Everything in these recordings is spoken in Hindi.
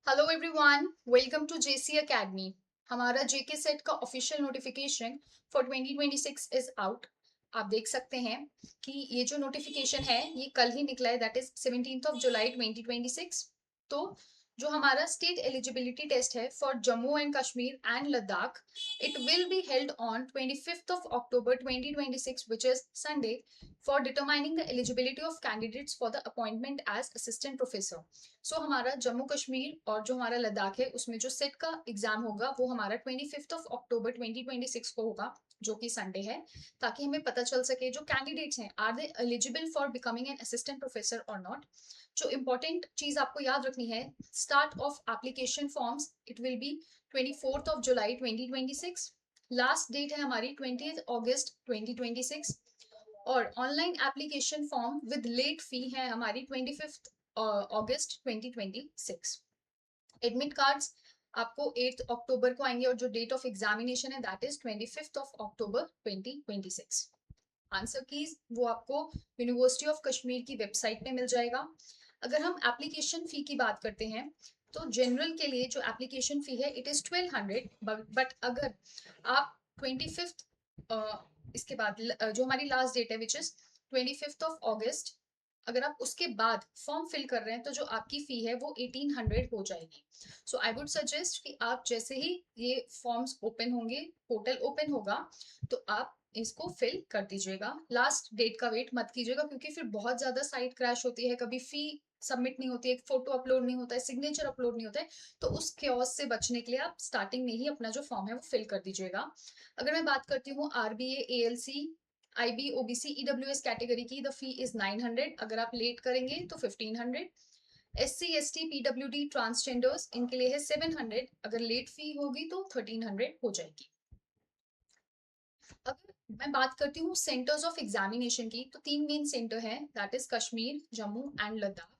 Hello everyone, welcome to JC academy. हमारा जेके सेट का official notification for 2026 is out. आप देख सकते हैं कि ये जो नोटिफिकेशन है ये कल ही निकला है, that is 17th of July 2026। तो जो हमारा स्टेट एलिजिबिलिटी टेस्ट है for Jammu and Kashmir and Ladakh, it will be held on 25th of October 2026 which is Sunday, for determining the eligibility of candidates for the appointment as assistant professor. So हमारा जम्मू कश्मीर और जो हमारा लद्दाख है उसमें जो सेट का एग्जाम होगा वो हमारा 25th ऑफ अक्टूबर 2026 को होगा, जो कि संडे है, ताकि हमें पता चल सके जो कैंडिडेट्स हैं are they eligible for becoming an assistant professor और नॉट। जो इंपॉर्टेंट चीज आपको याद रखनी है, start of application forms it will be 24th of July 2026। Last date है हमारी 20th अगस्त 2026। और online application form with late fee है हमारी 25th अगस्त 2026। एडमिट कार्ड्स आपको 8 अक्टूबर को आएंगे और जो डेट ऑफ एग्जामिनेशन है that is 25th of October 2026। Answer keys वो आपको यूनिवर्सिटी ऑफ कश्मीर की वेबसाइट पे मिल जाएगा। अगर हम एप्लीकेशन फी की बात करते हैं तो जनरल के लिए जो एप्लीकेशन फी है इट इज 1200, बट अगर आप 25th इसके बाद जो हमारी लास्ट डेट है विच इज 25th ऑफ अगस्त, अगर आप उसके बाद फॉर्म फिल कर रहे हैं तो जो आपकी फी है वो 1800 हो जाएगी। सो आई वुड सजेस्ट कि आप जैसे ही ये फॉर्म्स ओपन होंगे, पोर्टल ओपन होगा, तो आप इसको फिल कर दीजिएगा। लास्ट डेट का वेट मत कीजिएगा क्योंकि फिर बहुत ज्यादा साइट क्रैश होती है, कभी फी सबमिट नहीं होती है, फोटो अपलोड नहीं होता है, सिग्नेचर अपलोड नहीं होता है। तो उस केओस से बचने के लिए आप स्टार्टिंग में ही अपना जो फॉर्म है वो फिल कर दीजिएगा। अगर मैं बात करती हूँ RBA, ALC, IB, OBC, EWS category की, द फी इज 900। अगर आप लेट करेंगे तो 1500। SC, ST, PWD, ट्रांसजेंडर्स इनके लिए है 700। अगर लेट फी होगी तो 1300 हो जाएगी। अगर मैं बात करती हूँ सेंटर्स ऑफ एग्जामिनेशन की, तो तीन मेन सेंटर हैं, that is Kashmir, Jammu and Ladakh.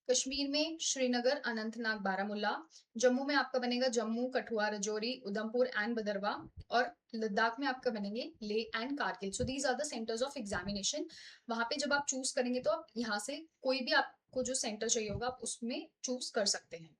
Kashmir में श्रीनगर, अनंतनाग, बारामुल्ला। जम्मू में आपका बनेगा जम्मू, कठुआ, रजौरी, उधमपुर एंड भदरवा। और लद्दाख में आपका बनेंगे Leh and Kargil. So these are the centres of examination. वहां पे जब आप चूज करेंगे तो आप यहाँ से कोई भी आपको जो सेंटर चाहिए होगा आप उसमें चूज कर सकते हैं।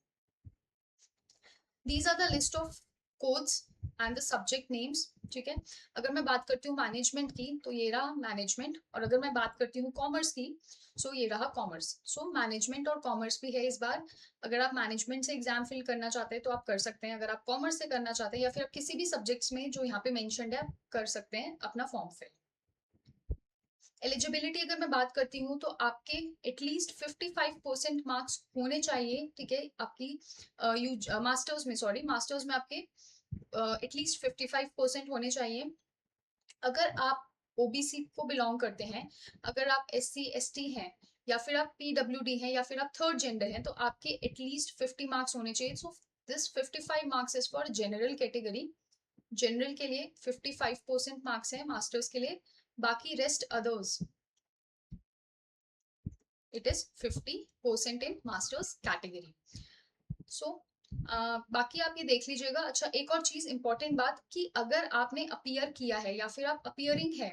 These are the list of codes and the subject names. ठीक है, अगर मैं बात करती हूँ मैनेजमेंट की तो ये रहा मैनेजमेंट, और अगर मैं बात करती हूँ कॉमर्स की सो ये रहा कॉमर्स। सो मैनेजमेंट और कॉमर्स भी है इस बार। अगर आप मैनेजमेंट से एग्जाम फिल करना चाहते हैं तो आप कर सकते हैं, अगर आप कॉमर्स से करना चाहते हैं या फिर आप किसी भी सब्जेक्ट्स में जो यहाँ पे मेंशन्ड है आप कर सकते हैं अपना फॉर्म फिल। एलिजिबिलिटी अगर मैं बात करती हूँ तो आपके एटलीस्ट 55% मार्क्स होने चाहिए। ठीक है, आपकी मास्टर्स में, सॉरी मास्टर्स में आपके एटलीस्ट 55% होने चाहिए। अगर आप ओबीसी को बिलोंग करते हैं, अगर आप SC ST हैं, या फिर आप PWD हैं, या फिर आप थर्ड जेंडर हैं, तो आपके एटलीस्ट 50 मार्क्स होने चाहिए। So this 55 marks is for general category. General के लिए 55% मार्क्स है, मास्टर्स के लिए। बाकी rest others it is 50% in masters category. So बाकी आप ये देख लीजिएगा। अच्छा, एक और चीज इंपॉर्टेंट बात कि अगर आपने अपीयर किया है या फिर आप अपीयरिंग है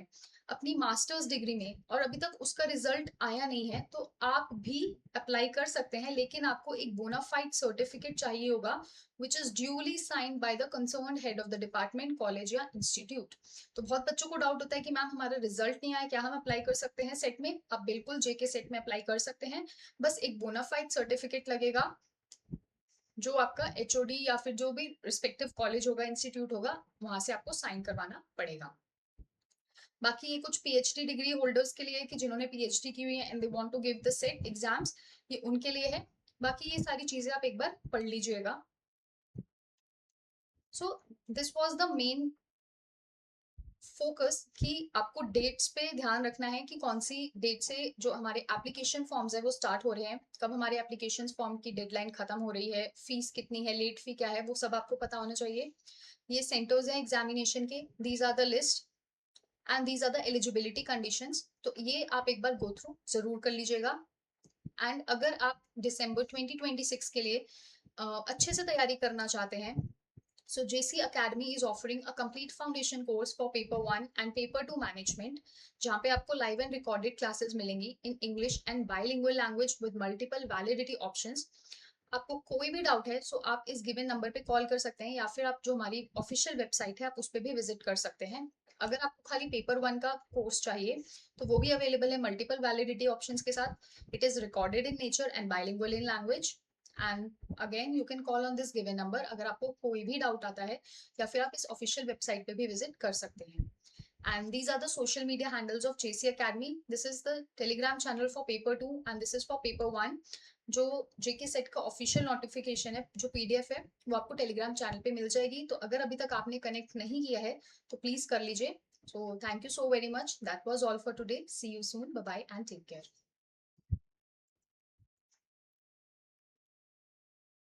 अपनी मास्टर्स डिग्री में और अभी तक उसका रिजल्ट आया नहीं है तो आप भी अप्लाई कर सकते हैं, लेकिन आपको एक बोनाफाइड सर्टिफिकेट चाहिए होगा which is duly signed by the concerned head of the department, college या इंस्टीट्यूट। तो बहुत बच्चों को डाउट होता है कि मैम हमारा रिजल्ट नहीं आया, क्या हम अप्लाई कर सकते हैं सेट में? आप बिल्कुल जेके सेट में अप्लाई कर सकते हैं। बस एक बोनाफाइड सर्टिफिकेट लगेगा जो आपका HOD या फिर जो भी रिस्पेक्टिव कॉलेज होगा, इंस्टीट्यूट होगा, वहां से आपको साइन करवाना पड़ेगा। बाकी ये कुछ PhD डिग्री होल्डर्स के लिए है कि जिन्होंने PhD की हुई है and they want to give the SET exams, ये उनके लिए है। बाकी ये सारी चीजें आप एक बार पढ़ लीजिएगा। So this was the main focus कि आपको डेट्स पे ध्यान रखना है कि कौन सी डेट से जो हमारे एप्लीकेशन फॉर्म्स है वो स्टार्ट हो रहे हैं, कब हमारे एप्लीकेशन फॉर्म की डेडलाइन खत्म हो रही है, फीस कितनी है, लेट फी क्या है, वो सब आपको पता होना चाहिए। ये सेंटर्स हैं एग्जामिनेशन के, these are the list and these are the eligibility conditions. तो ये आप एक बार गो थ्रू जरूर कर लीजिएगा। एंड अगर आप दिसंबर 2026 के लिए अच्छे से तैयारी करना चाहते हैं, so JC Academy is offering a complete foundation course for paper 1 and paper 2 management, जहाँ पे आपको live and recorded classes मिलेंगी in English and bilingual language with multiple validity options। आपको कोई भी डाउट है सो आप इस गिवन नंबर पे कॉल कर सकते हैं या फिर आप जो हमारी ऑफिशियल वेबसाइट है आप उस पे भी विजिट कर सकते हैं। अगर आपको खाली पेपर वन का कोर्स चाहिए तो वो भी अवेलेबल है मल्टीपल वैलिडिटी ऑप्शंस के साथ। It is recorded in nature and bilingual in language. And again you can call on this given number अगर आपको कोई भी डाउट आता है, या फिर आप इस ऑफिशियल वेबसाइट पे भी विजिट कर सकते हैं। And these are the social media handles of JC Academy. This is the Telegram channel for paper 2 and this is for paper 1। जो जेके सेट का ऑफिशियल नोटिफिकेशन है, जो पीडीएफ है, वो आपको टेलीग्राम चैनल पे मिल जाएगी। तो अगर अभी तक आपने कनेक्ट नहीं किया है तो प्लीज कर लीजिए। So thank you so very much. That was all for today. See you soon. Bye bye and take care.